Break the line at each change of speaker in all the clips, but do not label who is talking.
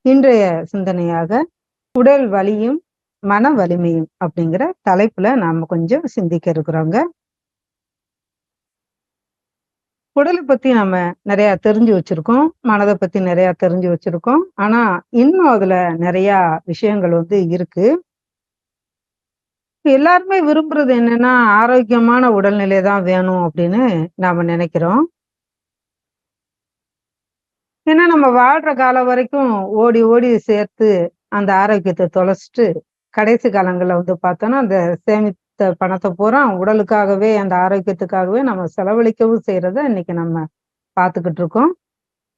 இன்றைய சிந்தனையாக உடல் வலியும், மன வலிமையும் அப்படிங்கிற தலைப்புல நாம கொஞ்சம் சிந்திக்க இருக்கிறோங்க. உடல பத்தி நம்ம நெறைய தெரிஞ்சு வச்சிருக்கோம். மனத பத்தி நெறைய தெரிஞ்சு வச்சிருக்கோம். ஆனா, இன்னும் அதுல நெறையா விஷயங்கள் இருக்கு. எல்லாருமே விரும்புறது என்னன்னா, ஆரோக்கியமான உடல்நிலை தான் வேணும் அப்படின்னு நாம நெனைக்கிறோம். ஏன்னா, நம்ம வாழ்ற காலம் வரைக்கும் ஓடி, ஓடி சேர்த்து அந்த ஆரோக்கியத்த தொலைச்சுட்டு, கடைசி காலங்கள்ல பார்த்தோம்னா, அந்த சேமித்த பணத்த பூரா உடலுக்காகவே, அந்த ஆரோக்கியத்துக்காகவே நம்ம செலவழிக்கவும் செய்றத இன்னைக்கு நம்ம பார்த்துக்கிட்டு இருக்கோம்.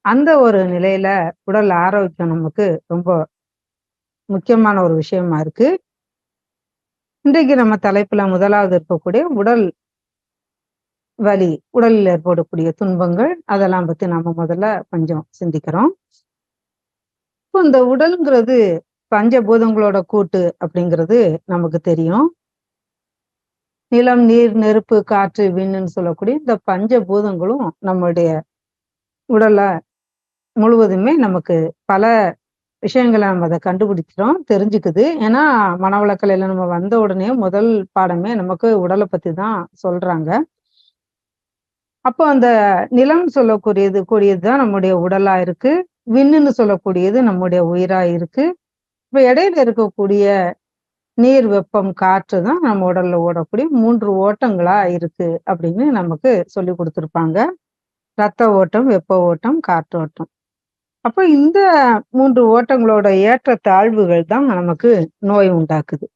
அந்த ஒரு நிலையில உடல் ஆரோக்கியம் நமக்கு ரொம்ப முக்கியமான ஒரு விஷயமா இருக்கு. இன்றைக்கு நம்ம தலைப்புல முதலாவது இருக்கக்கூடிய உடல் வலி, உடலில் ஏற்படக்கூடிய துன்பங்கள், அதெல்லாம் பத்தி நாம முதல்ல கொஞ்சம் சிந்திக்கிறோம். இப்போ இந்த உடல்ங்கிறது பஞ்சபூதங்களோட கூட்டு அப்படிங்கிறது நமக்கு தெரியும். நிலம், நீர், நெருப்பு, காற்று, விண்ணுன்னு சொல்லக்கூடிய இந்த பஞ்சபூதங்களும் நம்முடைய உடல முழுவதுமே நமக்கு பல விஷயங்கள நம்ம அத கண்டுபிடிக்கிறோம், தெரிஞ்சுக்குது. ஏன்னா, மனவளக்கலையில நம்ம வந்த உடனே முதல் பாடமே நமக்கு உடல பத்தி தான் சொல்றாங்க. அப்போ அந்த நிலம் கூடியது தான் நம்முடைய உடலா இருக்கு. விண்ணுன்னு சொல்லக்கூடியது நம்முடைய உயிரா இருக்கு. இப்ப இடையில இருக்கக்கூடிய நீர், வெப்பம், காற்று தான் நம்ம உடல்ல ஓடக்கூடிய 3 ஓட்டங்களா இருக்கு அப்படின்னு நமக்கு சொல்லிக் குடுத்துருப்பாங்க. ரத்த ஓட்டம், வெப்ப ஓட்டம், காற்றோட்டம். அப்ப இந்த 3 ஓட்டங்களோட ஏற்ற தாழ்வுகள் தான் நமக்கு நோய் உண்டாக்குது.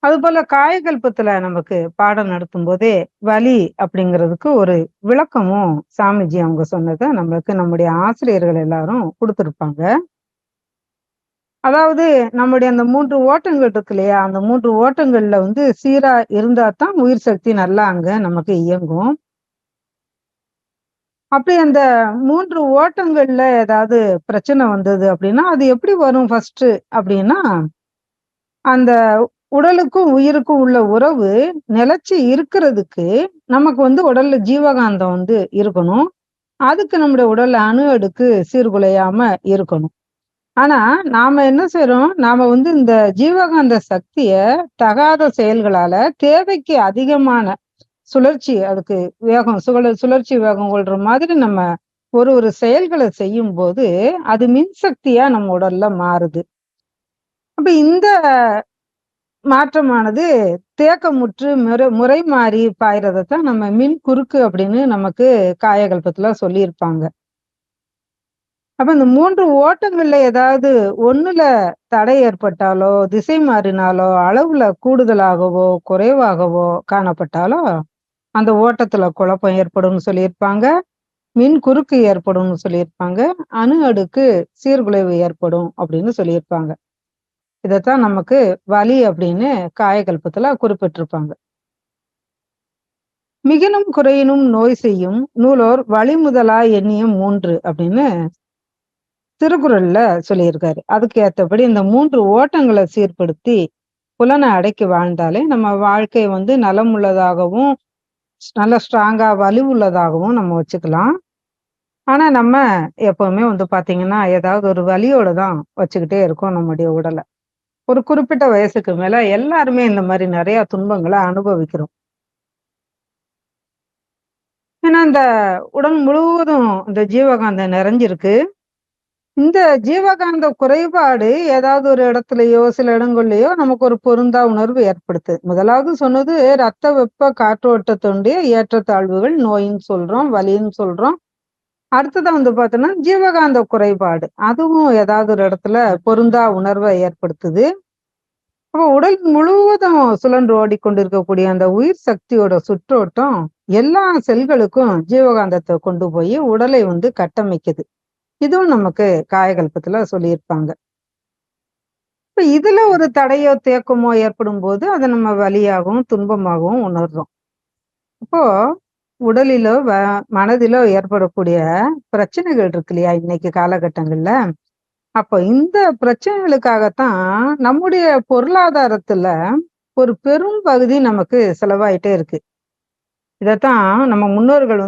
அதுபோல காயகல்பத்துல நமக்கு பாடம் நடத்தும்போதே, வலி அப்படிங்கிறதுக்கு ஒரு விளக்கமும் சாமிஜி அவங்க சொன்னத நம்மளுக்கு நம்முடைய ஆசிரியர்கள் எல்லாரும் குடுத்திருப்பாங்க. அதாவது நம்முடைய அந்த 3 ஓட்டங்கள் இருக்கு இல்லையா? அந்த 3 ஓட்டங்கள்ல சீரா இருந்தா தான் உயிர் சக்தி நல்லா அங்க நமக்கு இயங்கும். அப்படி அந்த 3 ஓட்டங்கள்ல ஏதாவது பிரச்சனை வந்தது அப்படின்னா, அது எப்படி வரும் ஃபர்ஸ்ட்டு அப்படின்னா, அந்த உடலுக்கும், உயிருக்கும் உள்ள உறவு நிலைச்சு இருக்கிறதுக்கு, நமக்கு உடல்ல ஜீவகாந்தம் இருக்கணும். அதுக்கு நம்முடைய உடல்ல அணு அடுக்கு சீர்குலையாம இருக்கணும். ஆனா, நாம என்ன செய்றோம்? நாம இந்த ஜீவகாந்த சக்திய தகாத செயல்களால தேவைக்கு அதிகமான சுழற்சி அதுக்கு வேகம் சுழற்சி வேகம் கொள்ற மாதிரி நம்ம ஒரு ஒரு செயல்கள செய்யும்போது, அது மின்சக்தியா நம்ம உடல்ல மாறுது. அப்ப இந்த மாற்றமானது தேக்கமுற்று முறை மாறி பாய்றதத்தான் நம்ம மின் குறுக்கு அப்படின்னு நமக்கு காயகல்பத்துல சொல்லியிருப்பாங்க. அப்ப இந்த 3 ஓட்டங்கள்ல ஏதாவது ஒண்ணுல தடை ஏற்பட்டாலோ, திசை மாறினாலோ, அளவுல கூடுதலாகவோ, குறைவாகவோ காணப்பட்டாலோ, அந்த ஓட்டத்துல குழப்பம் ஏற்படும்னு சொல்லியிருப்பாங்க. மின் குறுக்கு ஏற்படும்னு சொல்லியிருப்பாங்க. அணு அடுக்கு சீர்குலைவு ஏற்படும் அப்படின்னு சொல்லியிருப்பாங்க. இதத்தான் நமக்கு வலி அப்படின்னு காயகல்பத்துல குறிப்பிட்டிருப்பாங்க. மிகினும் குறையினும் நோய் செய்யும் நூலோர் வழி முதலா எண்ணிய 3 அப்படின்னு திருக்குறள்ல சொல்லியிருக்காரு. அதுக்கு ஏத்தபடி இந்த 3 ஓட்டங்கள சீர்படுத்தி புலனை அடக்கி வாழ்ந்தாலே நம்ம வாழ்க்கை நலமுள்ளதாகவும், நல்ல ஸ்ட்ராங்கா வலுவுள்ளதாகவும் நம்ம வச்சுக்கலாம். ஆனா நம்ம எப்பவுமே பாத்தீங்கன்னா, ஏதாவது ஒரு வலியோட தான் வச்சுக்கிட்டே இருக்கோம் நம்முடைய உடல. ஒரு குறிப்பிட்ட வயசுக்கு மேல எல்லாருமே இந்த மாரி நெறைய துன்பங்கள அனுபவிக்கிறோம். ஏன்னா, இந்த உடல் முழுவதும் இந்த ஜீவகாந்தம் நிறைஞ்சிருக்கு. இந்த ஜீவகாந்த குறைபாடு ஏதாவது ஒரு இடத்துலயோ, சில இடங்கள்லயோ நமக்கு ஒரு பொருந்தா உணர்வு ஏற்படுத்துது. முதலாவது சொன்னது ரத்த, வெப்ப, காற்றோட்டத்தினுடைய ஏற்றத்தாழ்வுகள் நோயின்னு சொல்றோம், வலின்னு சொல்றோம். அடுத்ததா பார்த்தோம்னா, ஜீவகாந்த குறைபாடு. அதுவும் ஏதாவது ஒரு இடத்துல பொருந்தா உணர்வ ஏற்படுத்துது. அப்ப உடல் முழுவதும் சுழன்று ஓடிக்கொண்டிருக்கக்கூடிய அந்த உயிர் சக்தியோட சுற்றோட்டம் எல்லா செல்களுக்கும் ஜீவகாந்தத்தை கொண்டு போய் உடலை கட்டமைக்குது. இதுவும் நமக்கு காயகல்பத்துல சொல்லியிருப்பாங்க. இப்ப இதுல ஒரு தடையோ, தேக்கமோ ஏற்படும்போது அத நம்ம வலியாகவும், துன்பமாகவும் உணர்றோம். அப்போ உடலிலோ, மனதிலோ ஏற்படக்கூடிய பிரச்சனைகள் இருக்கு இல்லையா? இன்னைக்கு காலகட்டங்கள்ல. அப்ப இந்த பிரச்சனைகளுக்காகத்தான் நம்முடைய பொருளாதாரத்துல ஒரு பெரும் பகுதி நமக்கு செலவாயிட்டே இருக்கு. இதத்தான் நம்ம முன்னோர்கள்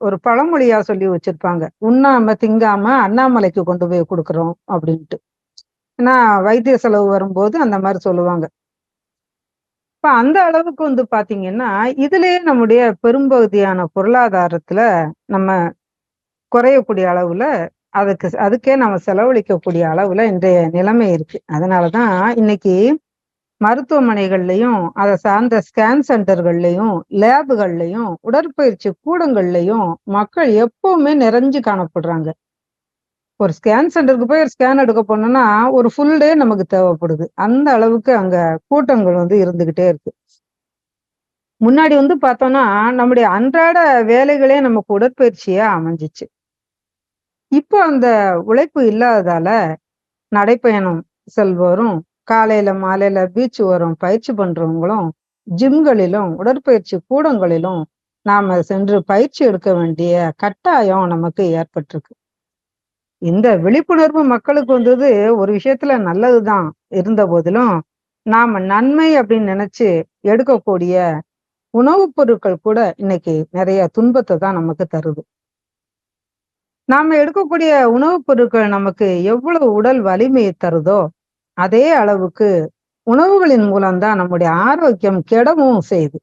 ஒரு பழமொழியா சொல்லி வச்சிருப்பாங்க. "உண்ணாம, திங்காம அண்ணாமலைக்கு கொண்டு போய் குடுக்குறோம்" அப்படின்ட்டு. ஏன்னா வைத்திய செலவு வரும்போது அந்த மாரி சொல்லுவாங்க. இப்ப அந்த அளவுக்கு பார்த்தீங்கன்னா, இதிலேயே நம்முடைய பெரும்பகுதியான பொருளாதாரத்துல நம்ம குறையக்கூடிய அளவுல, அதுக்கே நம்ம செலவழிக்கக்கூடிய அளவுல இன்றைய நிலைமை இருக்கு. அதனால தான் இன்னைக்கு மருத்துவமனைகள்லயும், அத சார்ந்த ஸ்கேன் சென்டர்கள்லயும், லேபுகள்லயும், உடற்பயிற்சி கூடங்கள்லயும் மக்கள் எப்பவுமே நிறைஞ்சு காணப்படுறாங்க. ஒரு ஸ்கேன் சென்டருக்கு போய் ஒரு ஸ்கேன் எடுக்க போனோம்னா, ஒரு ஃபுல் டே நமக்கு தேவைப்படுது. அந்த அளவுக்கு அங்க கூட்டங்கள் இருந்துகிட்டே இருக்கு. முன்னாடி பார்த்தோம்னா, நம்முடைய அன்றாட வேலைகளே நமக்கு உடற்பயிற்சியா அமைஞ்சுச்சு. இப்போ அந்த உழைப்பு இல்லாததால, நடைப்பயணம் செல்வோரும், காலையில, மாலையில பீச் ஓரம் பயிற்சி பண்றவங்களும், ஜிம்களிலும், உடற்பயிற்சி கூடங்களிலும் நாம சென்று பயிற்சி எடுக்க வேண்டிய கட்டாயம் நமக்கு ஏற்பட்டிருக்கு. இந்த விழிப்புணர்வு மக்களுக்கு ஒரு விஷயத்துல நல்லதுதான் இருந்த போதிலும், நாம நன்மை அப்படின்னு நினைச்சு எடுக்கக்கூடிய உணவுப் பொருட்கள் கூட இன்னைக்கு நிறைய துன்பத்தை தான் நமக்கு தருது. நாம எடுக்கக்கூடிய உணவுப் பொருட்கள் நமக்கு எவ்வளவு உடல் வலிமையை தருதோ, அதே அளவுக்கு உணவுகளின் மூலம் தான் நம்முடைய ஆரோக்கியம் கெடவும் செய்யுது.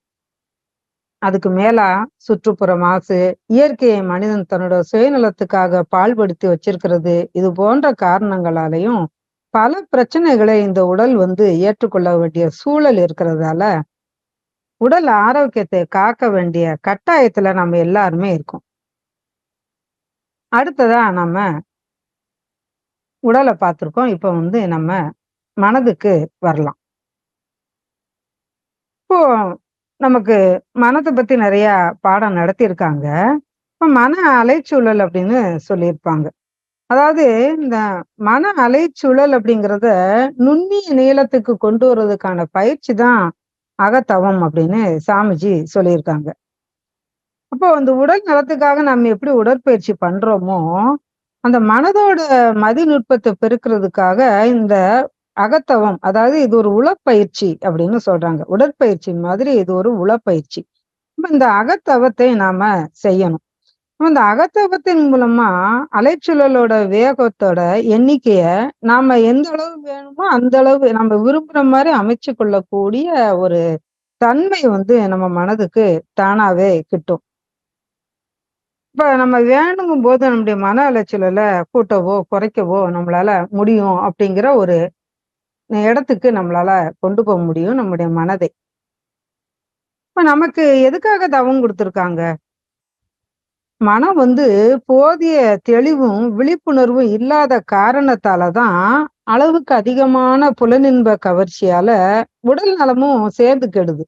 அதுக்கு மேலா சுற்றுப்புற மாசு, இயற்கையை மனிதன் தன்னோட சுயநலத்துக்காக பாழ்படுத்தி வச்சிருக்கிறது, இது போன்ற காரணங்களாலையும் பல பிரச்சனைகளை இந்த உடல் ஏற்றுக்கொள்ள வேண்டிய சூழல் இருக்கிறதால, உடல் ஆரோக்கியத்தை காக்க வேண்டிய கட்டாயத்துல நம்ம எல்லாருமே இருக்கோம். அடுத்ததா நம்ம உடலை பார்த்திருக்கோம். இப்ப நம்ம மனதுக்கு வரலாம். இப்போ நமக்கு மனத பத்தி நிறைய பாடம் நடத்தியிருக்காங்க. இப்ப மன அலைச்சூழல் அப்படின்னு சொல்லியிருப்பாங்க. அதாவது இந்த மன அலைச்சூழல் அப்படிங்கிறத நுண்ணிய நீளத்துக்கு கொண்டு வர்றதுக்கான பயிற்சி தான் அகத்தவம் அப்படின்னு சாமிஜி சொல்லியிருக்காங்க. அப்போ அந்த உடல் நலத்துக்காக நம்ம எப்படி உடற்பயிற்சி பண்றோமோ, அந்த மனதோட மதிநுட்பத்தை பெருக்கிறதுக்காக இந்த அகத்தவம், அதாவது இது ஒரு உளப்பயிற்சி அப்படின்னு சொல்றாங்க. உடற்பயிற்சி மாதிரி இது ஒரு உளப்பயிற்சி. அப்ப இந்த அகத்தவத்தை நாம செய்யணும். இந்த அகத்தவத்தின் மூலமா அலைச்சூழலோட வேகத்தோட எண்ணிக்கைய நாம எந்த அளவு வேணுமோ அந்த அளவு நம்ம விரும்புற மாதிரி அமைச்சு கொள்ளக்கூடிய ஒரு தன்மை நம்ம மனதுக்கு தானாவே கிட்டும். இப்ப நம்ம வேணுங்கும் போது நம்முடைய மன அலைச்சலை கூட்டவோ குறைக்கவோ நம்மளால முடியும் அப்படிங்கிற ஒரு இடத்துக்கு நம்மளால கொண்டு போக முடியும் நம்முடைய மனதை. இப்ப நமக்கு எதுக்காக தவம் கொடுத்துருக்காங்க? மனம் போதிய தெளிவும் விழிப்புணர்வும் இல்லாத காரணத்தாலதான் அளவுக்கு அதிகமான புலனின்ப கவர்ச்சியால உடல் நலமும் சேர்ந்து கெடுது.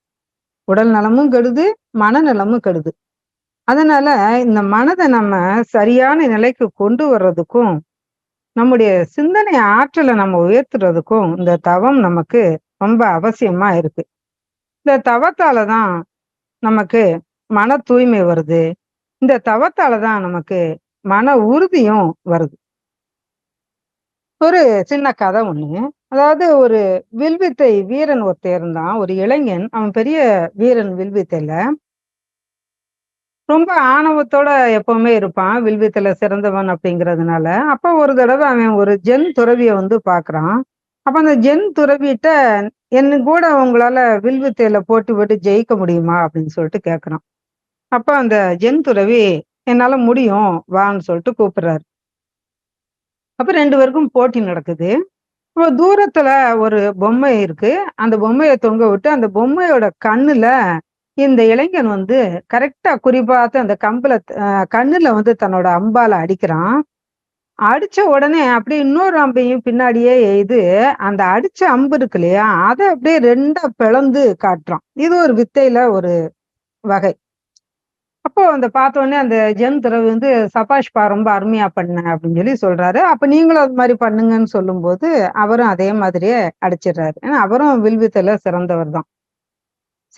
உடல் நலமும் கெடுது, மனநலமும் கெடுது. அதனால இந்த மனதை நம்ம சரியான நிலைக்கு கொண்டு வர்றதுக்கும், நம்முடைய சிந்தனை ஆற்றலை நம்ம உயர்த்துறதுக்கும் இந்த தவம் நமக்கு ரொம்ப அவசியமா இருக்கு. இந்த தவத்தாலதான் நமக்கு மன தூய்மை வருது. இந்த தவத்தாலதான் நமக்கு மன உறுதியும் வருது. ஒரு சின்ன கதை ஒண்ணு. அதாவது ஒரு வில்வித்தை வீரன் ஒருத்தன் இருந்தான். ஒரு இளைஞன். அவன் பெரிய வீரன் வில்வித்தையில. ரொம்ப ஆணவத்தோட எப்பவுமே இருப்பான். வில்வித்தையில சிறந்தவன் அப்படிங்கிறதுனால. அப்ப ஒரு தடவை அவன் ஒரு ஜென் துறவிய பார்க்குறான். அப்ப அந்த ஜென் துறவிட்ட, "என் கூட உங்களால வில்வித்தையில போட்டி போட்டு ஜெயிக்க முடியுமா?" அப்படின்னு சொல்லிட்டு கேட்குறான். அப்ப அந்த ஜென் துறவி, "என்னால முடியும், வான்னு" சொல்லிட்டு கூப்பிடுறாரு. அப்ப 2 பேருக்கும் போட்டி நடக்குது. அப்ப தூரத்துல ஒரு பொம்மை இருக்கு. அந்த பொம்மைய தொங்க விட்டு, அந்த பொம்மையோட கண்ணுல இந்த இளைஞன் கரெக்ட்டா குறிபார்த்து அந்த கம்புல கண்ணுல தன்னோட அம்பால அடிக்கிறான். அடிச்ச உடனே அப்படியே இன்னொரு அம்பையும் பின்னாடியே எய்து, அந்த அடிச்ச அம்பு இருக்கு இல்லையா? அத அப்படியே 2ஆ பிளந்து காட்டுறான். இது ஒரு வித்தையில ஒரு வகை. அப்போ பார்த்தோனே அந்த ஜென் துறவி "சபாஷ்பா! ரொம்ப அருமையா பண்ண" அப்படின்னு சொல்றாரு. அப்ப நீங்களும் அது மாரி பண்ணுங்கன்னு சொல்லும்போது, அவரும் அதே மாதிரியே அடிச்சிடுறாரு. ஏன்னா அவரும் வில்வித்தையில சிறந்தவர் தான்.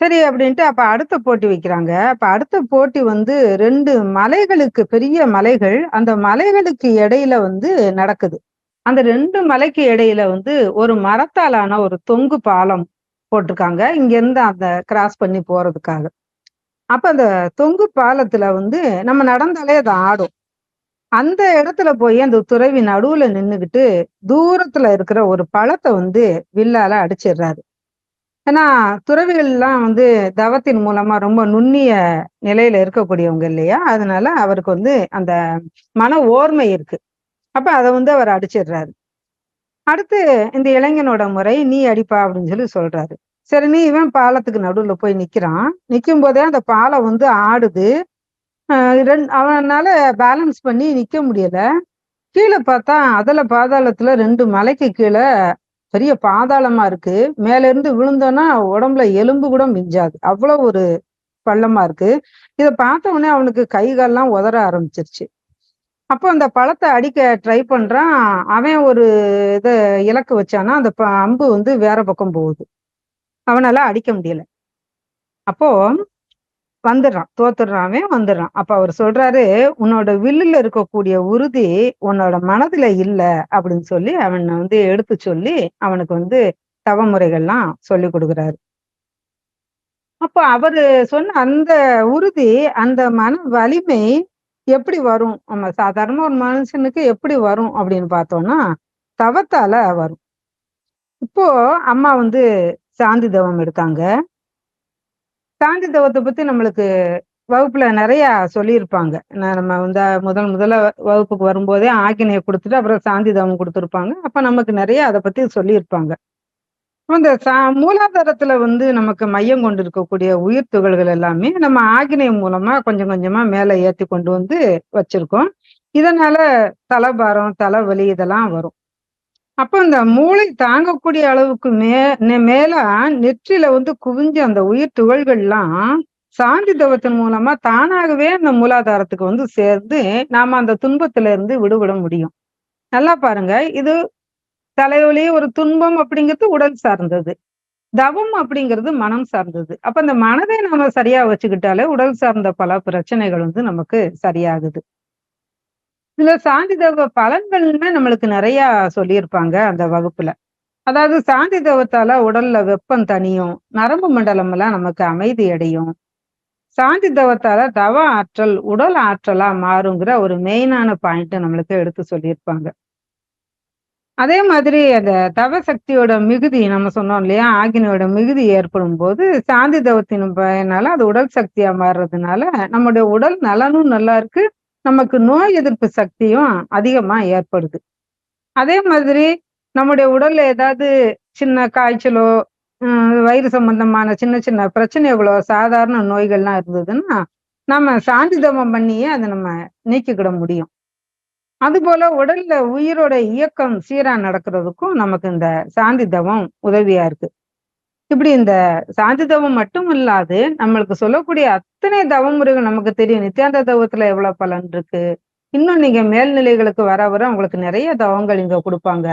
சரி அப்படின்ட்டு அப்ப அடுத்த போட்டி வைக்கிறாங்க. அப்ப அடுத்த போட்டி 2 மலைகளுக்கு, பெரிய மலைகள். அந்த மலைகளுக்கு இடையில நடக்குது. அந்த 2 மலைக்கு இடையில ஒரு மரத்தாலான ஒரு தொங்கு பாலம் போட்டிருக்காங்க. இங்கருந்து அந்த கிராஸ் பண்ணி போறதுக்காக. அப்ப அந்த தொங்கு பாலத்துல வந்து நம்ம நடந்தாலே அது ஆடும். அந்த இடத்துல போய் அந்த துறவி நடுவுல நின்னுகிட்டு, தூரத்துல இருக்கிற ஒரு பழத்த வந்து வில்லால அடிச்சிடுறாரு. ஏன்னா, துறவிகள்லாம் வந்து தவத்தின் மூலமா ரொம்ப நுண்ணிய நிலையில இருக்கக்கூடியவங்க இல்லையா? அதனால அவருக்கு வந்து அந்த மன ஓர்மை இருக்கு. அப்ப அத வந்து அவர் அடிச்சிடுறாரு. அடுத்து இந்த இளைஞனோட முறை, "நீ அடிப்பா" அப்படின்னு சொல்லி சொல்றாரு. சரின்னு இவன் பாலத்துக்கு நடுவுல போய் நிக்கிறான். நிக்கும்போதே அந்த பாலம் வந்து ஆடுது. அ அவனால பேலன்ஸ் பண்ணி நிக்க முடியல. கீழ பார்த்தா, அதல பாதாளத்துல 2 மலைக்கு கீழ பெரிய பாதாளமா இருக்கு. மேல இருந்து விழுந்தோம்னா, உடம்புல எலும்பு கூட மிஞ்சாது. அவ்வளோ ஒரு பள்ளமா இருக்கு. இத பார்த்த உடனே அவனுக்கு கை, கால்லாம் உதற ஆரம்பிச்சுருச்சு. அப்போ அந்த பழத்த அடிக்க ட்ரை பண்றான். அவன் ஒரு இத இலக்கு வச்சானா, அந்த அம்பு வந்து வேற பக்கம் போகுது. அவனால அடிக்க முடியல. அப்போ வந்துடுறான். தோத்துடுறான் அவன் வந்துடுறான். அப்ப அவரு சொல்றாரு, "உன்னோட வில்லுல இருக்கக்கூடிய உறுதி உன்னோட மனதுல இல்ல" அப்படின்னு சொல்லி அவன வந்து எடுத்து சொல்லி, அவனுக்கு வந்து தவ முறைகள்லாம் சொல்லிக் குடுக்குறாரு. அப்ப அவரு சொன்ன அந்த உறுதி, அந்த மன வலிமை எப்படி வரும்? நம்ம சாதாரணமா ஒரு மனுஷனுக்கு எப்படி வரும் அப்படின்னு பார்த்தோம்னா, தவத்தால வரும். இப்போ அம்மா வந்து சாந்தி தவம் எடுத்தாங்க. சாந்தி தவத்த பத்தி நம்மளுக்கு வகுப்புல நெறையா சொல்லியிருப்பாங்க. நம்ம வந்து முதல் முதல்ல வகுப்புக்கு வரும்போதே ஆக்கினைய குடுத்துட்டு, அப்புறம் சாந்தி தவம் குடுத்துருப்பாங்க. அப்ப நமக்கு நெறைய அத பத்தி சொல்லியிருப்பாங்க. இந்த மூலாதாரத்துல வந்து நமக்கு மையம் கொண்டு இருக்கக்கூடிய உயிர் துகள்கள் எல்லாமே நம்ம ஆக்கினை மூலமா கொஞ்சம் கொஞ்சமா மேல ஏத்தி கொண்டு வந்து வச்சிருக்கோம். இதனால தலபாரம், தலைவலி இதெல்லாம் வரும். அப்ப இந்த மூளை தாங்கக்கூடிய அளவுக்கு மேலா நெற்றியில வந்து குவிஞ்ச அந்த உயிர் துகள்கள்லாம் சாந்தி தவத்தின் மூலமா தானாகவே அந்த மூலாதாரத்துக்கு வந்து சேர்ந்து, நாம அந்த துன்பத்தில இருந்து விடுபட முடியும். நல்லா பாருங்க. இது தலைவலி, ஒரு துன்பம் அப்படிங்கிறது உடல் சார்ந்தது. தவம் அப்படிங்கிறது மனம் சார்ந்தது. அப்ப அந்த மனதை நாம சரியா வச்சுக்கிட்டாலே, உடல் சார்ந்த பல பிரச்சனைகள் வந்து நமக்கு சரியாகுது. இதுல சாந்தி தவ பலன்கள்னு நம்மளுக்கு நெறையா சொல்லியிருப்பாங்க அந்த வகுப்புல. அதாவது சாந்தி தவத்தால உடல்ல வெப்பம் தணியும். நரம்பு மண்டலம்லாம் நமக்கு அமைதி அடையும். சாந்தி தவத்தால தவ ஆற்றல் உடல் ஆற்றலா மாறுங்கிற ஒரு மெயினான பாயிண்ட் நம்மளுக்கு எடுத்து சொல்லியிருப்பாங்க. அதே மாதிரி அந்த தவ சக்தியோட மிகுதி நம்ம சொன்னோம் இல்லையா? ஆக்னியோட மிகுதி ஏற்படும்போது, சாந்தி தவத்தின் பயனால அது உடல் சக்தியா மாறுறதுனால, நம்முடைய உடல் நலனும் நல்லா இருக்கு. நமக்கு நோய் எதிர்ப்பு சக்தியும் அதிகமா ஏற்படுது. அதே மாதிரி நம்முடைய உடல்ல ஏதாவது சின்ன காய்ச்சலோ, வயிறு சம்பந்தமான சின்ன சின்ன பிரச்சனைகளோ, சாதாரண நோய்கள்லாம் இருந்ததுன்னா, நம்ம சாந்தி தவம் பண்ணியே அத நம்ம நீக்கிக்கிட முடியும். அதுபோல உடல்ல உயிரோட இயக்கம் சீரா நடக்கிறதுக்கும் நமக்கு இந்த சாந்தி தவம் உதவியா இருக்கு. இப்படி இந்த சாந்தி தவம் மட்டும் இல்லாது, நம்மளுக்கு சொல்லக்கூடிய அத்தனை தவ முறைகள் நமக்கு தெரியும். நித்யானந்த தவத்துல எவ்வளவு பலன் இருக்கு. இன்னும் நீங்க மேல்நிலைகளுக்கு வர வர உங்களுக்கு நெறைய தவங்கள் இங்க குடுப்பாங்க.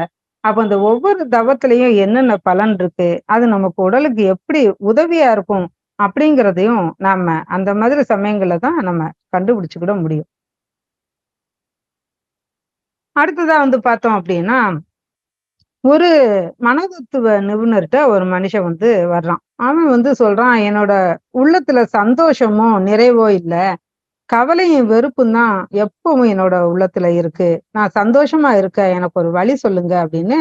அப்ப அந்த ஒவ்வொரு தவத்திலயும் என்னென்ன பலன் இருக்கு, அது நமக்கு உடலுக்கு எப்படி உதவியா இருக்கும் அப்படிங்கிறதையும் நாம அந்த மாதிரி சமயங்கள்ல தான் நம்ம கண்டுபிடிச்சுக்கிட முடியும். அடுத்ததா வந்து பார்த்தோம் அப்படின்னா, ஒரு மனதத்துவ நிபுணர்ட்ட ஒரு மனுஷன் வந்து வர்றான். அவன் வந்து சொல்றான், "என்னோட உள்ளத்துல சந்தோஷமோ, நிறைவோ இல்ல. கவலையும், வெறுப்பும் தான் எப்பவும் என்னோட உள்ளத்துல இருக்கு. நான் சந்தோஷமா இருக்க எனக்கு ஒரு வழி சொல்லுங்க" அப்படின்னு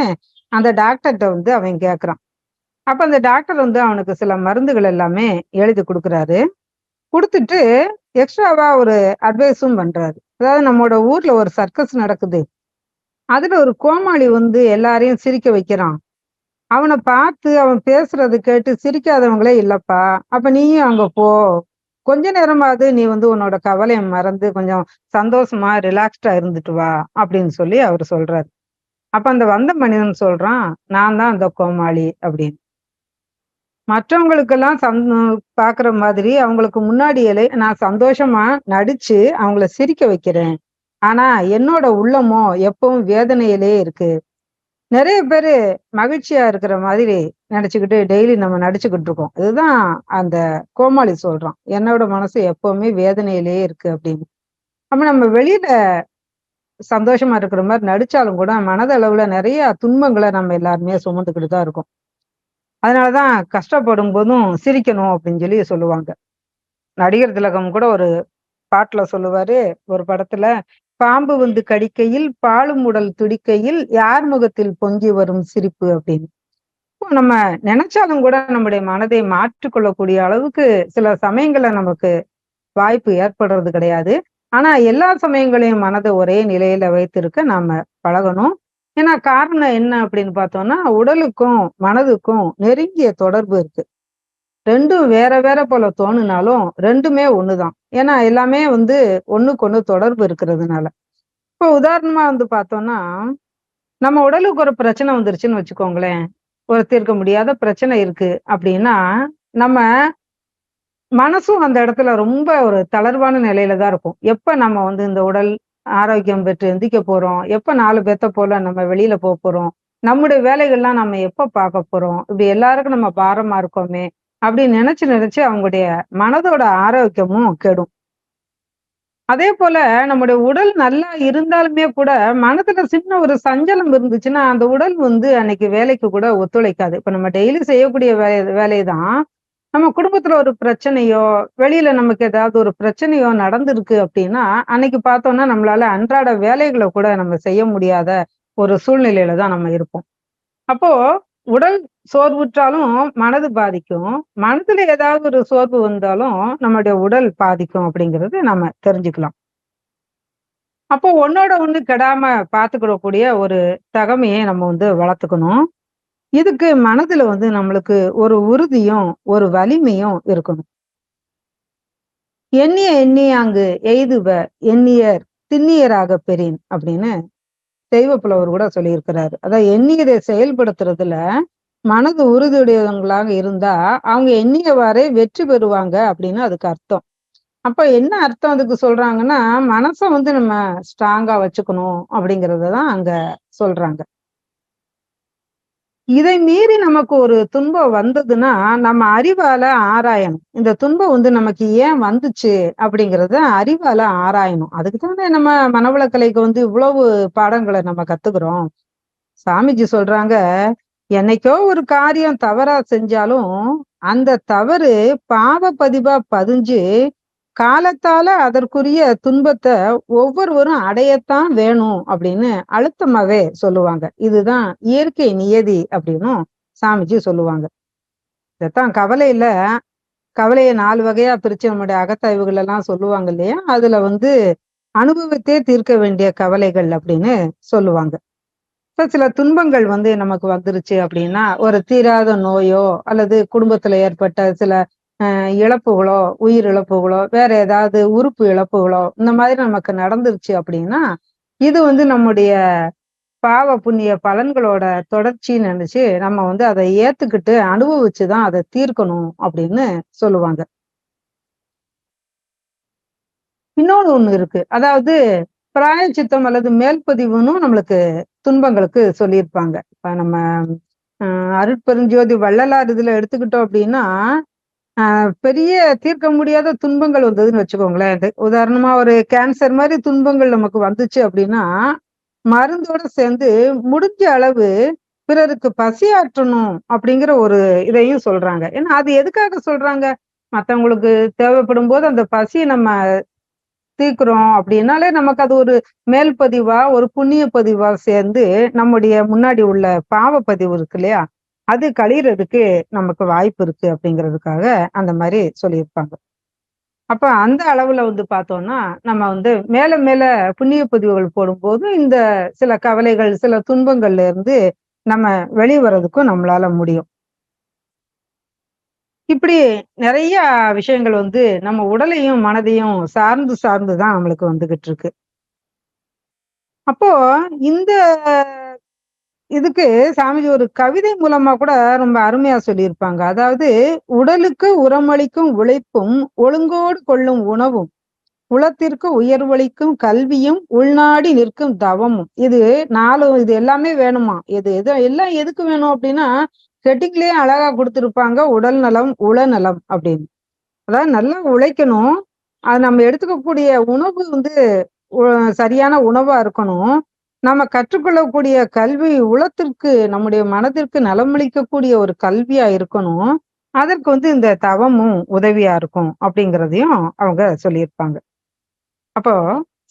அந்த டாக்டர்ட்ட வந்து அவன் கேட்கிறான். அப்ப அந்த டாக்டர் வந்து அவனுக்கு சில மருந்துகள் எல்லாமே எழுதி குடுக்குறாரு. குடுத்துட்டு எக்ஸ்ட்ராவா ஒரு அட்வைஸும் பண்றாரு. அதாவது நம்மோட ஊர்ல ஒரு சர்க்கஸ் நடக்குது. அதுல ஒரு கோமாளி வந்து எல்லாரையும் சிரிக்க வைக்கிறான். அவன பார்த்து அவன் பேசுறத கேட்டு சிரிக்காதவங்களே இல்லப்பா. அப்ப நீயும் அங்க போ. கொஞ்ச நேரமாவது நீ வந்து உன்னோட கவலைய மறந்து கொஞ்சம் சந்தோஷமா, ரிலாக்ஸ்டா இருந்துட்டு வா அப்படின்னு சொல்லி அவரு சொல்றாரு. அப்ப அந்த வந்த மனிதன் சொல்றான், "நான் தான் அந்த கோமாளி" அப்படின்னு. மற்றவங்களுக்கெல்லாம் பார்க்குற மாதிரி அவங்களுக்கு முன்னாடியே நான் சந்தோஷமா நடிச்சு அவங்கள சிரிக்க வைக்கிறேன். ஆனா என்னோட உள்ளமோ எப்பவும் வேதனையிலே இருக்கு. நெறைய பேரு மகிழ்ச்சியா இருக்கிற மாதிரி நடிச்சுக்கிட்டு டெய்லி நம்ம நடிச்சுக்கிட்டு இருக்கோம். இதுதான் அந்த கோமாளி சொல்றான். என்னோட மனசு எப்பவுமே வேதனையிலேயே இருக்கு அப்படின்னு. அப்ப நம்ம வெளியில சந்தோஷமா இருக்கிற மாரி நடிச்சாலும் கூட மனதளவுல நெறைய துன்பங்கள நம்ம எல்லாருமே சுமந்துக்கிட்டு தான் இருக்கோம். அதனால தான் கஷ்டப்படும்போதும் சிரிக்கணும் அப்படின்னு சொல்லி சொல்லுவாங்க. நடிகர் திலகம் கூட ஒரு பாட்டுல சொல்லுவாரு, ஒரு படத்துல, "பாம்பு வந்து கடிக்கையில், பாழும் உடல் துடிக்கையில், யார் முகத்தில் பொங்கி வரும் சிரிப்பு" அப்படின்னு. இப்போ நம்ம நினைச்சாலும் கூட நம்முடைய மனதை மாற்றிக்கொள்ளக்கூடிய அளவுக்கு சில சமயங்கள்ல நமக்கு வாய்ப்பு ஏற்படுறது கிடையாது. ஆனா எல்லா சமயங்களையும் மனத ஒரே நிலையில வைத்திருக்க நாம பழகணும். ஏன்னா காரணம் என்ன அப்படின்னு பார்த்தோம்னா, உடலுக்கும், மனதுக்கும் நெருங்கிய தொடர்பு இருக்கு. 2ம் வேற வேற போல தோணுனாலும் 2மே ஒண்ணுதான். ஏன்னா எல்லாமே வந்து ஒண்ணுக்கொண்ணு தொடர்பு இருக்கிறதுனால. இப்போ உதாரணமா வந்து பார்த்தோம்னா, நம்ம உடலுக்கு ஒரு பிரச்சனை வந்துருச்சுன்னு வச்சுக்கோங்களேன். ஒரு தீர்க்க முடியாத பிரச்சனை இருக்கு அப்படின்னா, நம்ம மனசும் அந்த இடத்துல ரொம்ப ஒரு தளர்வான நிலையில தான் இருக்கும். எப்ப நம்ம வந்து இந்த உடல் ஆரோக்கியம் பெற்று எந்திரிக்க போறோம்? எப்ப 4 பேத்த போல நம்ம வெளியில போறோம்? நம்முடைய வேலைகள்லாம் நம்ம எப்ப பார்க்க போறோம்? இப்படி எல்லாருக்கும் நம்ம பாரமா இருக்கோமே! அப்படின்னு நினைச்சு நினைச்சு அவங்களுடைய மனதோட ஆரோக்கியமும் கெடும். அதேபோல நம்முடைய உடல் நல்லா இருந்தாலுமே கூட, மனதுல சின்ன ஒரு சஞ்சலம் இருந்துச்சுன்னா, அந்த உடல் வந்து அன்னைக்கு வேலைக்கு கூட ஒத்துழைக்காது. இப்ப நம்ம டெய்லி செய்யக்கூடிய வேலை தான், நம்ம குடும்பத்துல ஒரு பிரச்சனையோ, வெளியில நமக்கு ஏதாவது ஒரு பிரச்சனையோ நடந்திருக்கு அப்படின்னா, அன்னைக்கு பார்த்தோம்னா நம்மளால அன்றாட வேலைகள கூட நம்ம செய்ய முடியாத ஒரு சூழ்நிலையில தான் நம்ம இருப்போம். அப்போ உடல் சோர்வுற்றாலும் மனது பாதிக்கும். மனதுல ஏதாவது ஒரு சோர்வு வந்தாலும் நம்முடைய உடல் பாதிக்கும் அப்படிங்கிறது நம்ம தெரிஞ்சுக்கலாம். அப்போ ஒண்ணோட ஒண்ணு கெடாம பார்த்துக்கிடக்கூடிய ஒரு தகமைய நம்ம வந்து வளர்த்துக்கணும். இதுக்கு மனதுல வந்து நம்மளுக்கு ஒரு உறுதியும், ஒரு வலிமையும் இருக்கணும். "எண்ணிய எண்ணியாங்கு எய்துப எண்ணியர் திண்ணியராகப் பெறின்" அப்படின்னு தெய்வப்புலவர் கூட சொல்லியிருக்கிறாரு. அதான் எண்ணியதை செயல்படுத்துறதுல மனது உறுதியுடையவங்களாக இருந்தா, அவங்க எண்ணியவாறே வெற்றி பெறுவாங்க அப்படின்னு அதுக்கு அர்த்தம். அப்ப என்ன அர்த்தம் அதுக்கு சொல்றாங்கன்னா, மனச வந்து நம்ம ஸ்ட்ராங்கா வச்சுக்கணும் அப்படிங்கிறத தான் அங்க சொல்றாங்க. இதை மீறி நமக்கு ஒரு துன்பம் வந்ததுன்னா, நம்ம அறிவால ஆராயணும். இந்த துன்பம் வந்து நமக்கு ஏன் வந்துச்சு அப்படிங்கிறத அறிவால ஆராயணும். அதுக்கு தானே நம்ம மனவளக்கலைக்கு வந்து இவ்வளவு பாடங்கள நம்ம கத்துக்கிறோம். சாமிஜி சொல்றாங்க, என்னைக்கோ ஒரு காரியம் தவறா செஞ்சாலும், அந்த தவறு பாவ பதிவா பதிஞ்சு, காலத்தால அதற்குரிய துன்பத்த ஒவ்வொருவரும் அடையத்தான் வேணும் அப்படின்னு அழுத்தமாவே சொல்லுவாங்க. இதுதான் இயற்கை நியதி அப்படின்னும் சாமிஜி சொல்லுவாங்க. இதத்தான் கவலைய 4 வகையா பிரிச்சு நம்முடைய அகத்தாய்வுகள் எல்லாம் சொல்லுவாங்க இல்லையா? அதுல வந்து அனுபவத்தே தீர்க்க வேண்டிய கவலைகள் அப்படின்னு சொல்லுவாங்க. இப்ப சில துன்பங்கள் வந்து நமக்கு வந்துருச்சு அப்படின்னா, ஒரு தீராத நோயோ, அல்லது குடும்பத்துல ஏற்பட்ட சில இழப்புகளோ, உயிர் இழப்புகளோ, வேற ஏதாவது உறுப்பு இழப்புகளோ, இந்த மாதிரி நமக்கு நடந்துருச்சு அப்படின்னா, இது வந்து நம்முடைய பாவ, புண்ணிய பலன்களோட தொடர்ச்சின்னு நெனச்சு, நம்ம வந்து அத ஏத்துக்கிட்டு அனுபவிச்சு தான் அத தீர்க்கணும் அப்படின்னு சொல்லுவாங்க. இன்னொன்னு ஒண்ணு இருக்கு. அதாவது பிராயச்சித்தம் அல்லது மேல்பதிவுன்னும் நம்மளுக்கு துன்பங்களுக்கு சொல்லியிருப்பாங்க. இப்ப நம்ம அ அருட்பெருஞ்சோதி வள்ளலார் இதுல எடுத்துக்கிட்டோம் அப்படின்னா, பெரிய தீர்க்க முடியாத துன்பங்கள் வந்ததுன்னு வச்சுக்கோங்களேன். உதாரணமா ஒரு கேன்சர் மாரி துன்பங்கள் நமக்கு வந்துச்சு அப்படின்னா, மருந்தோட சேர்ந்து முடிஞ்ச அளவு பிறருக்கு பசியாற்றணும் அப்படிங்கிற ஒரு இதையும் சொல்றாங்க. ஏன்னா அது எதுக்காக சொல்றாங்க? மத்தவங்களுக்கு தேவைப்படும்போது அந்த பசிய நம்ம தீர்க்கிறோம் அப்படின்னாலே நமக்கு அது ஒரு மேல் பதிவா, ஒரு புண்ணிய பதிவா சேர்ந்து நம்முடைய முன்னாடி உள்ள பாவ பதிவு இருக்கு இல்லையா? அது கழியறதுக்கு நமக்கு வாய்ப்பு இருக்கு அப்படிங்கிறதுக்காக அந்த மாரி சொல்லியிருப்பாங்க. அப்ப அந்த அளவுல வந்து பார்த்தோம்னா, நம்ம வந்து மேல மேல புண்ணிய பதிவுகள் போடும்போது, இந்த சில கவலைகள், சில துன்பங்கள்ல இருந்து நம்ம வெளிவரதுக்கும் நம்மளால முடியும். இப்படி நெறைய விஷயங்கள் வந்து நம்ம உடலையும், மனதையும் சார்ந்து சார்ந்து தான் நம்மளுக்கு வந்துகிட்டு இருக்கு. அப்போ இந்த இதுக்கு சாமிஜி ஒரு கவிதை மூலமா கூட ரொம்ப அருமையா சொல்லியிருப்பாங்க. அதாவது, "உடலுக்கு உரமளிக்கும் உழைப்பும், ஒழுங்கோடு கொள்ளும் உணவும், உளத்திற்கு உயர்வளிக்கும் கல்வியும், உள்நாடி நிற்கும் தவமும்." இது 4 இது எல்லாமே வேணுமாம். எது எல்லாம் எதுக்கு வேணும் அப்டின்னா, ஹெட்டிங்லயே அழகா குடுத்திருப்பாங்க. உடல் நலம், உளநலம் அப்படின்னு. அதாவது நல்லா உழைக்கணும். அது நம்ம எடுத்துக்கக்கூடிய உணவு வந்து உ சரியான உணவா இருக்கணும். நம்ம கற்றுக்கொள்ளக்கூடிய கல்வி உளத்திற்கு, நம்முடைய மனதிற்கு நலமளிக்கக்கூடிய ஒரு கல்வியா இருக்கணும். அதற்கு இந்த தவமும் உதவியா இருக்கும் அப்படிங்கிறதையும் அவங்க சொல்லியிருப்பாங்க. அப்போ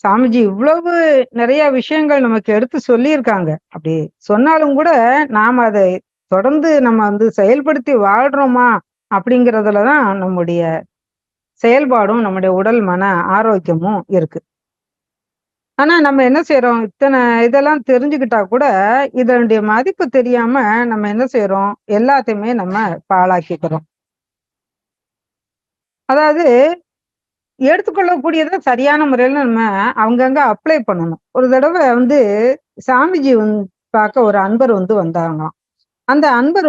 சாமிஜி இவ்வளவு நிறைய விஷயங்கள் நமக்கு எடுத்து சொல்லியிருக்காங்க. அப்படி சொன்னாலும் கூட நாம அதை தொடர்ந்து நம்ம செயல்படுத்தி வாழ்றோமா அப்படிங்கிறதுல தான் நம்முடைய செயல்பாடும், நம்முடைய உடல் மன ஆரோக்கியமும் இருக்கு. ஆனா நம்ம என்ன செய்றோம்? இத்தன இதெல்லாம் தெரிஞ்சுக்கிட்டா கூட, இதனுடைய மதிப்பு தெரியாம நம்ம என்ன செய்றோம்? எல்லாத்தையுமே நம்ம பாழாக்கிக்கிறோம். அதாவது எடுத்துக்கொள்ளக்கூடியத சரியான முறையில நம்ம அங்கங்க அப்ளை பண்ணணும். ஒரு தடவ சாமிஜி பார்க்க ஒரு அன்பர் வந்தாங்களாம். அந்த அன்பர்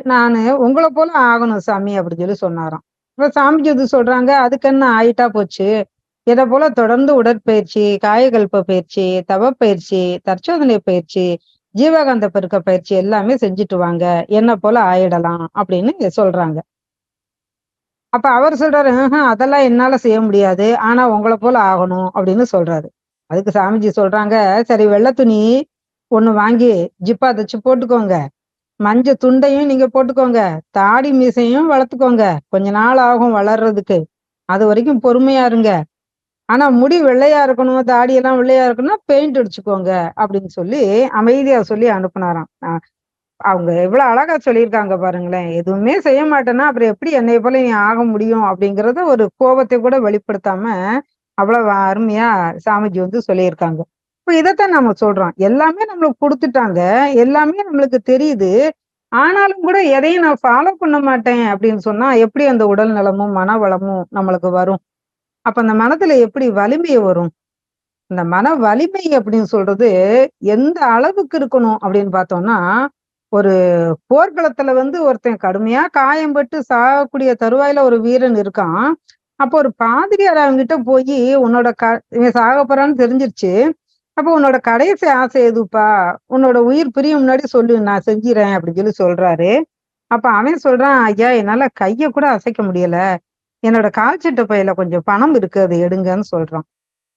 "நானு உங்கள போல ஆகணும் சாமி" அப்படின்னு சொன்னாராம். இப்ப சாமிஜி சொல்றாங்க, "அதுக்கு என்ன ஆயிட்டா போச்சு. இத போல தொடர்ந்து உடற்பயிற்சி, காயகல்ப பயிற்சி, தவப்பயிற்சி, தற்சோதனை பயிற்சி, ஜீவகாந்த பெருக்க பயிற்சி எல்லாமே செஞ்சுட்டு வாங்க. என்ன போல ஆயிடலாம்" அப்படின்னு சொல்றாங்க. அப்ப அவரு சொல்றாரு, அதெல்லாம் என்னால செய்ய முடியாது. ஆனா உங்கள போல ஆகணும்" அப்படின்னு சொல்றாரு. அதுக்கு சாமிஜி சொல்றாங்க, "சரி வெள்ள துணி ஒண்ணு வாங்கி ஜிப்பா தச்சு போட்டுக்கோங்க. மஞ்ச துண்டையும் நீங்க போட்டுக்கோங்க. தாடி மீசையும் வளர்த்துக்கோங்க. கொஞ்ச நாள் ஆகும் வளர்றதுக்கு. அதுவரைக்கும் பொறுமையா இருங்க. ஆனா முடி வெள்ளையா இருக்கணும், தாடியெல்லாம் வெள்ளையா இருக்கணும்னா பெயிண்ட் அடிச்சுக்கோங்க" அப்படின்னு சொல்லி அமைதியா சொல்லி அனுப்புனாராம். அவங்க எவ்வளவு அழகா சொல்லியிருக்காங்க பாருங்களேன். எதுவுமே செய்ய மாட்டேன்னா, அப்புறம் எப்படி என்னைய போல நீ ஆக முடியும்? அப்படிங்கிறத ஒரு கோபத்தை கூட வெளிப்படுத்தாம, அவ்வளவு அருமையா சாமிஜி சொல்லியிருக்காங்க. இப்ப இதத்தான் நம்ம சொல்றோம். எல்லாமே நம்மளுக்கு குடுத்துட்டாங்க. எல்லாமே நம்மளுக்கு தெரியுது. ஆனாலும் கூட எதையும் நான் ஃபாலோ பண்ண மாட்டேன் அப்படின்னு சொன்னா, எப்படி அந்த உடல் நலமும், மனவளமும் நம்மளுக்கு வரும்? அப்ப அந்த மனதுல எப்படி வலிமை வரும்? இந்த மன வலிமை அப்படின்னு சொல்றது எந்த அளவுக்கு இருக்கணும் அப்படின்னு பார்த்தோம்னா, ஒரு போர்க்களத்துல ஒருத்தன் கடுமையா காயம்பட்டு சாகக்கூடிய தருவாயில ஒரு வீரன் இருக்கான். அப்போ ஒரு பாதிரியார் அவன்கிட்ட போயி, "உன்னோட இவன் சாகப் போறான்னு தெரிஞ்சிருச்சு. அப்ப உன்னோட கடைசி ஆசை எதுப்பா? உன்னோட உயிர் பிரியும் முன்னாடி சொல்லு, நான் செஞ்சுறேன்" அப்படின்னு சொல்றாரு. அப்ப அவன் சொல்றான், "ஐயா என்னால கைய கூட அசைக்க முடியல. என்னோட கால்சட்டை பையில கொஞ்சம் பணம் இருக்கு. அத எடுங்கன்னு" சொல்றான்.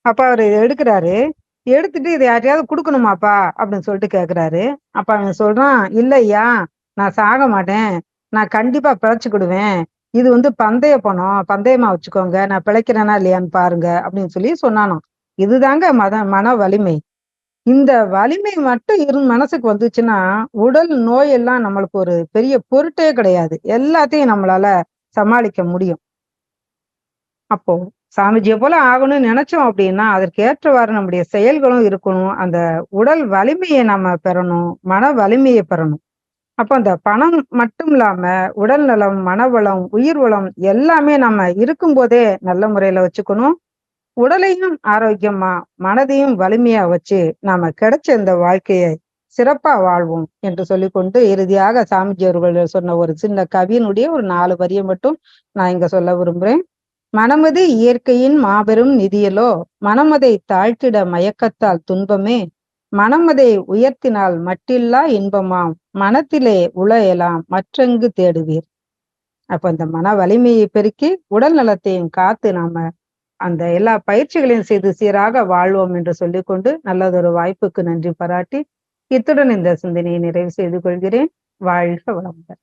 அப்ப அவரு எடுக்குறாரு. எடுத்துட்டு, "இத யார்ட்டயாவது குடுக்கணுமாப்பா?" அப்படின்னு சொல்லிட்டு கேட்கிறாரு. அப்ப அவன் சொல்றான், "இல்லய்யா, நான் சாக மாட்டேன். நான் கண்டிப்பா பிழைச்சுக்கிடுவேன். இது பந்தய பணம். பந்தயமா வச்சுக்கோங்க. நான் பிழைக்கிறேனா இல்லையான்னு பாருங்க" அப்படின்னு சொல்லி சொன்னானாம். இதுதாங்க மன வலிமை. இந்த வலிமை மட்டும் மனசுக்கு வந்துச்சுன்னா, உடல் நோய் எல்லாம் நம்மளுக்கு ஒரு பெரிய பொருட்டே கிடையாது. எல்லாத்தையும் நம்மளால சமாளிக்க முடியும். அப்போ சாமிஜிய போல ஆகணும்னு நினைச்சோம் அப்படின்னா, அதற்கு ஏற்றவாறு நம்முடைய செயல்களும் இருக்கணும். அந்த உடல் வலிமைய நம்ம பெறணும். மன வலிமைய பெறணும். அப்ப அந்த பணம் மட்டும் இல்லாம, உடல் நலம், மனவளம், உயிர் வளம் எல்லாமே நம்ம இருக்கும்போதே நல்ல முறையில வச்சுக்கணும். உடலையும் ஆரோக்கியமா, மனதையும் வலிமையா வச்சு, நாம கிடைச்ச இந்த வாழ்க்கைய சிறப்பா வாழ்வோம் என்று சொல்லிக்கொண்டு, இறுதியாக சாமிஜி அவர்கள் சொன்ன ஒரு சின்ன கவியினுடைய ஒரு 4 வரிய மட்டும் நான் இங்க சொல்ல விரும்புறேன். "மனமது இயற்கையின் மாபெரும் நிதியலோ, மனமதை தாழ்த்திட மயக்கத்தால் துன்பமே, மனமதை உயர்த்தினால் மட்டில்லா இன்பமாம், மனத்திலே உள எலாம் மற்றெங்கு தேடுவீர்." அப்ப இந்த மன வலிமையை பெருக்கி, உடல் நலத்தையும் காத்து நாம அந்த எல்லா பயிற்சிகளையும் செய்து சீராக வாழ்வோம் என்று சொல்லிக்கொண்டு, நல்லதொரு வாய்ப்புக்கு நன்றி பாராட்டி, இத்துடன் இந்த சிந்தனையை நிறைவு செய்து கொள்கிறேன். வாழ்க வளமுடன்.